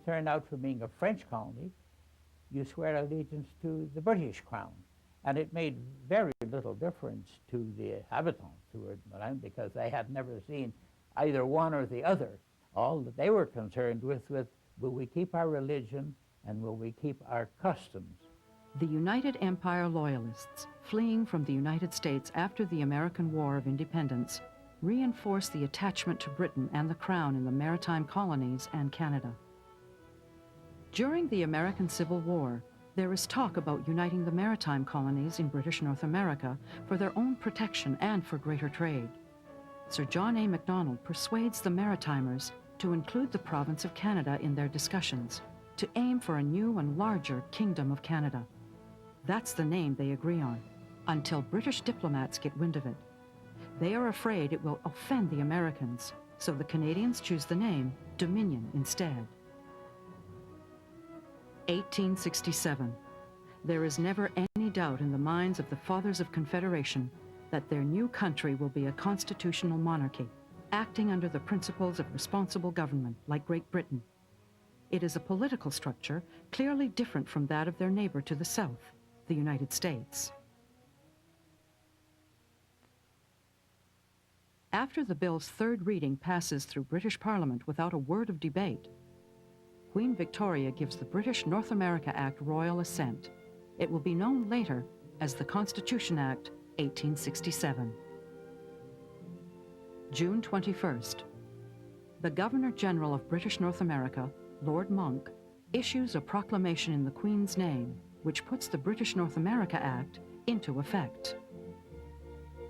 turned out from being a French colony, you swear allegiance to the British crown. And it made very little difference to the inhabitants who were around because they had never seen either one or the other. All that they were concerned with was, will we keep our religion and will we keep our customs? The United Empire Loyalists, fleeing from the United States after the American War of Independence, reinforced the attachment to Britain and the Crown in the maritime colonies and Canada. During the American Civil War, there is talk about uniting the maritime colonies in British North America for their own protection and for greater trade. Sir John A. Macdonald persuades the Maritimers to include the province of Canada in their discussions, to aim for a new and larger Kingdom of Canada. That's the name they agree on, until British diplomats get wind of it. They are afraid it will offend the Americans, so the Canadians choose the name Dominion instead. 1867. There is never any doubt in the minds of the Fathers of Confederation that their new country will be a constitutional monarchy, acting under the principles of responsible government, like Great Britain. It is a political structure clearly different from that of their neighbor to the south, the United States. After the bill's third reading passes through British Parliament without a word of debate, Queen Victoria gives the British North America Act royal assent. It will be known later as the Constitution Act, 1867. June 21st. The Governor-General of British North America, Lord Monck, issues a proclamation in the Queen's name which puts the British North America Act into effect.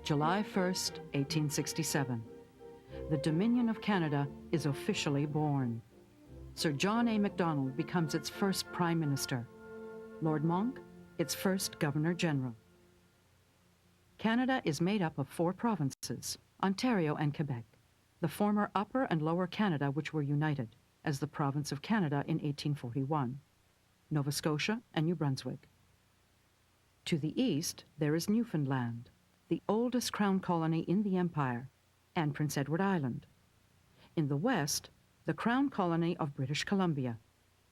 July 1st, 1867. The Dominion of Canada is officially born. Sir John A. Macdonald becomes its first Prime Minister. Lord Monck, its first Governor-General. Canada is made up of 4 provinces, Ontario and Quebec, the former Upper and Lower Canada which were united as the Province of Canada in 1841, Nova Scotia and New Brunswick. To the east, there is Newfoundland, the oldest crown colony in the Empire, and Prince Edward Island. In the west, the Crown Colony of British Columbia,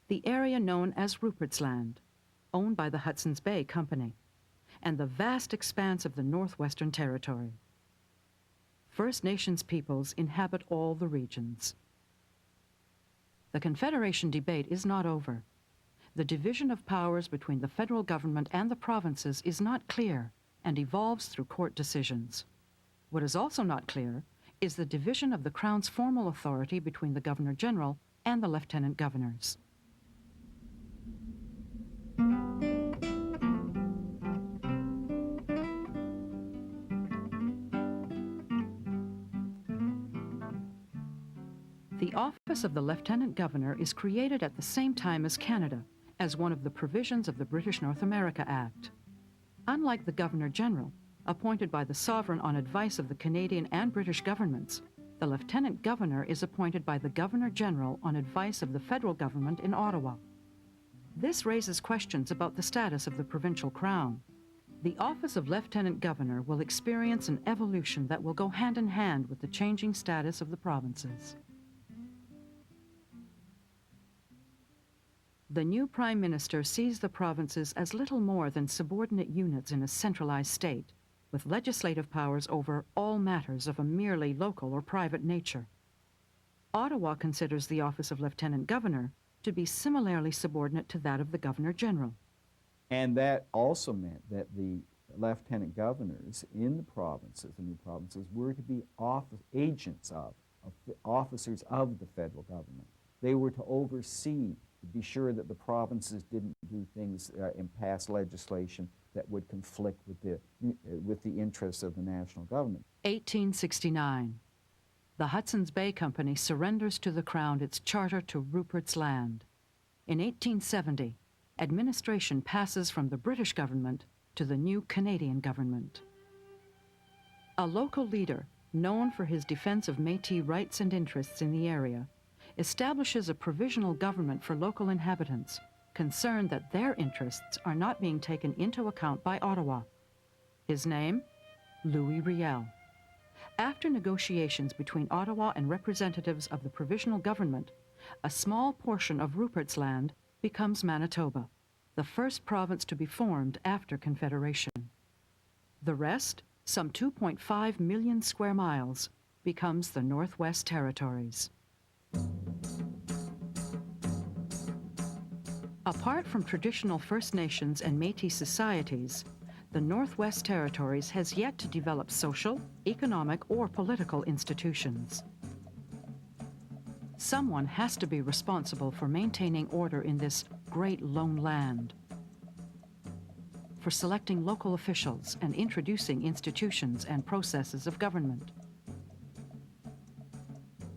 the area known as Rupert's Land, owned by the Hudson's Bay Company, and the vast expanse of the Northwestern Territory. First Nations peoples inhabit all the regions. The Confederation debate is not over. The division of powers between the federal government and the provinces is not clear and evolves through court decisions. What is also not clear is the division of the Crown's formal authority between the Governor-General and the Lieutenant Governors. The office of the Lieutenant Governor is created at the same time as Canada, as one of the provisions of the British North America Act. Unlike the Governor-General, appointed by the Sovereign on advice of the Canadian and British governments, the Lieutenant Governor is appointed by the Governor-General on advice of the federal government in Ottawa. This raises questions about the status of the provincial crown. The office of Lieutenant Governor will experience an evolution that will go hand in hand with the changing status of the provinces. The new Prime Minister sees the provinces as little more than subordinate units in a centralized state, with legislative powers over all matters of a merely local or private nature. Ottawa considers the office of Lieutenant Governor to be similarly subordinate to that of the Governor-General. And that also meant that the lieutenant governors in the provinces, the new provinces, were to be agents of officers of the federal government. They were to oversee, to be sure that the provinces didn't do things and pass legislation that would conflict with the interests of the national government. 1869. The Hudson's Bay Company surrenders to the Crown its charter to Rupert's Land. In 1870, administration passes from the British government to the new Canadian government. A local leader, known for his defense of Métis rights and interests in the area, establishes a provisional government for local inhabitants, concerned that their interests are not being taken into account by Ottawa. His name? Louis Riel. After negotiations between Ottawa and representatives of the provisional government, a small portion of Rupert's Land becomes Manitoba, the first province to be formed after Confederation. The rest, some 2.5 million square miles, becomes the Northwest Territories. Apart from traditional First Nations and Métis societies, the Northwest Territories has yet to develop social, economic, or political institutions. Someone has to be responsible for maintaining order in this great lone land, for selecting local officials and introducing institutions and processes of government.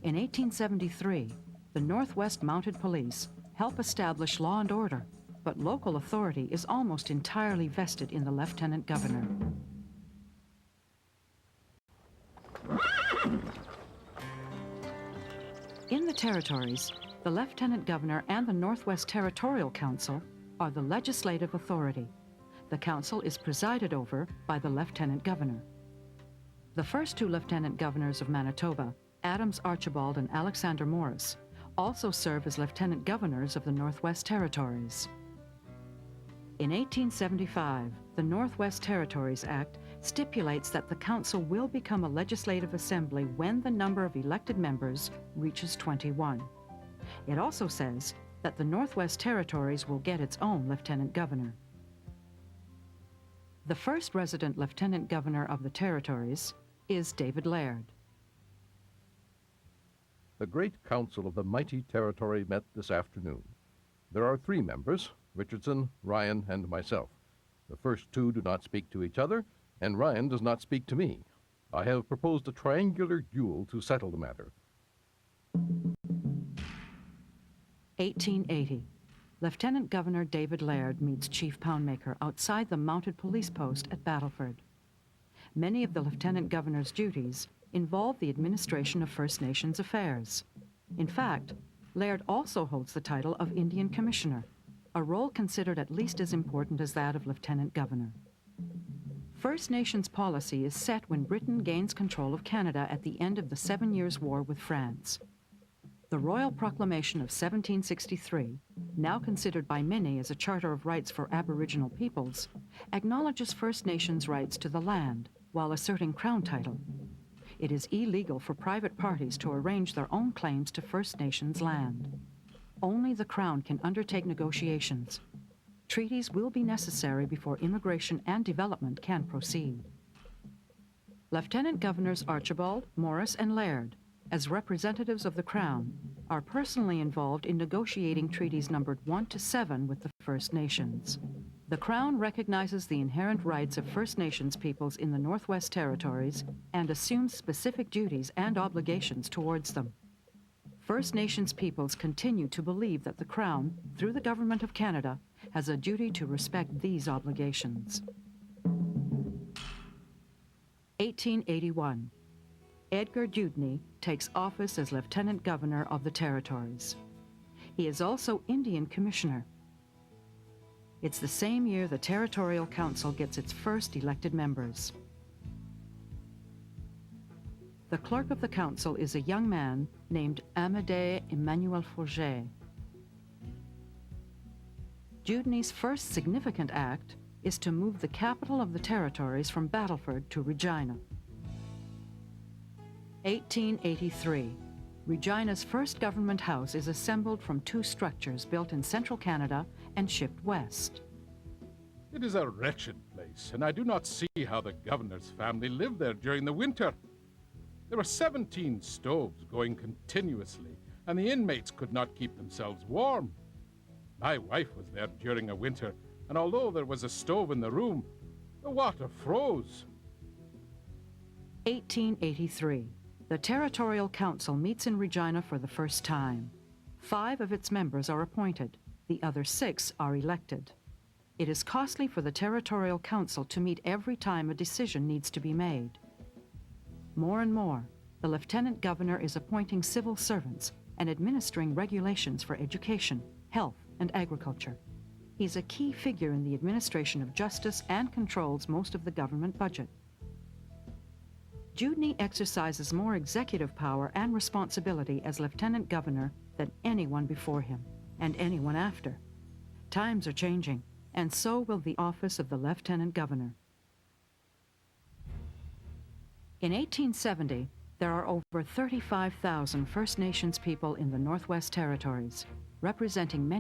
In 1873, the Northwest Mounted Police help establish law and order, but local authority is almost entirely vested in the Lieutenant Governor. In the territories, the Lieutenant Governor and the Northwest Territorial Council are the legislative authority. The council is presided over by the Lieutenant Governor. The first two Lieutenant Governors of Manitoba, Adams Archibald and Alexander Morris, also serve as Lieutenant Governors of the Northwest Territories. In 1875, the Northwest Territories Act stipulates that the council will become a legislative assembly when the number of elected members reaches 21. It also says that the Northwest Territories will get its own Lieutenant Governor. The first resident Lieutenant Governor of the Territories is David Laird. The Great Council of the Mighty Territory met this afternoon. There are 3 members, Richardson, Ryan, and myself. The first 2 do not speak to each other, and Ryan does not speak to me. I have proposed a triangular duel to settle the matter. 1880. Lieutenant Governor David Laird meets Chief Poundmaker outside the mounted police post at Battleford. Many of the Lieutenant Governor's duties involve the administration of First Nations affairs. In fact, Laird also holds the title of Indian Commissioner, a role considered at least as important as that of Lieutenant Governor. First Nations policy is set when Britain gains control of Canada at the end of the 7 Years' War with France. The Royal Proclamation of 1763, now considered by many as a charter of rights for Aboriginal peoples, acknowledges First Nations rights to the land while asserting Crown title. It is illegal for private parties to arrange their own claims to First Nations land. Only the Crown can undertake negotiations. Treaties will be necessary before immigration and development can proceed. Lieutenant Governors Archibald, Morris, and Laird, as representatives of the Crown, are personally involved in negotiating treaties numbered 1 to 7 with the First Nations. The Crown recognizes the inherent rights of First Nations peoples in the Northwest Territories and assumes specific duties and obligations towards them. First Nations peoples continue to believe that the Crown, through the Government of Canada, has a duty to respect these obligations. 1881. Edgar Dewdney takes office as Lieutenant Governor of the Territories. He is also Indian Commissioner. It's the same year the Territorial Council gets its first elected members. The clerk of the council is a young man named Amédée Emmanuel Forget. Dewdney's first significant act is to move the capital of the territories from Battleford to Regina. 1883. Regina's first government house is assembled from 2 structures built in central Canada and shipped west. It is a wretched place, and I do not see how the governor's family lived there during the winter. There were 17 stoves going continuously, and the inmates could not keep themselves warm. My wife was there during a winter, and although there was a stove in the room, the water froze. 1883. The Territorial Council meets in Regina for the first time. 5 of its members are appointed. The other 6 are elected. It is costly for the Territorial Council to meet every time a decision needs to be made. More and more, the Lieutenant Governor is appointing civil servants and administering regulations for education, health, and agriculture. He's a key figure in the administration of justice and controls most of the government budget. Dewdney exercises more executive power and responsibility as lieutenant governor than anyone before him and anyone after. Times are changing, and so will the office of the lieutenant governor. In 1870, there are over 35,000 First Nations people in the Northwest Territories, representing many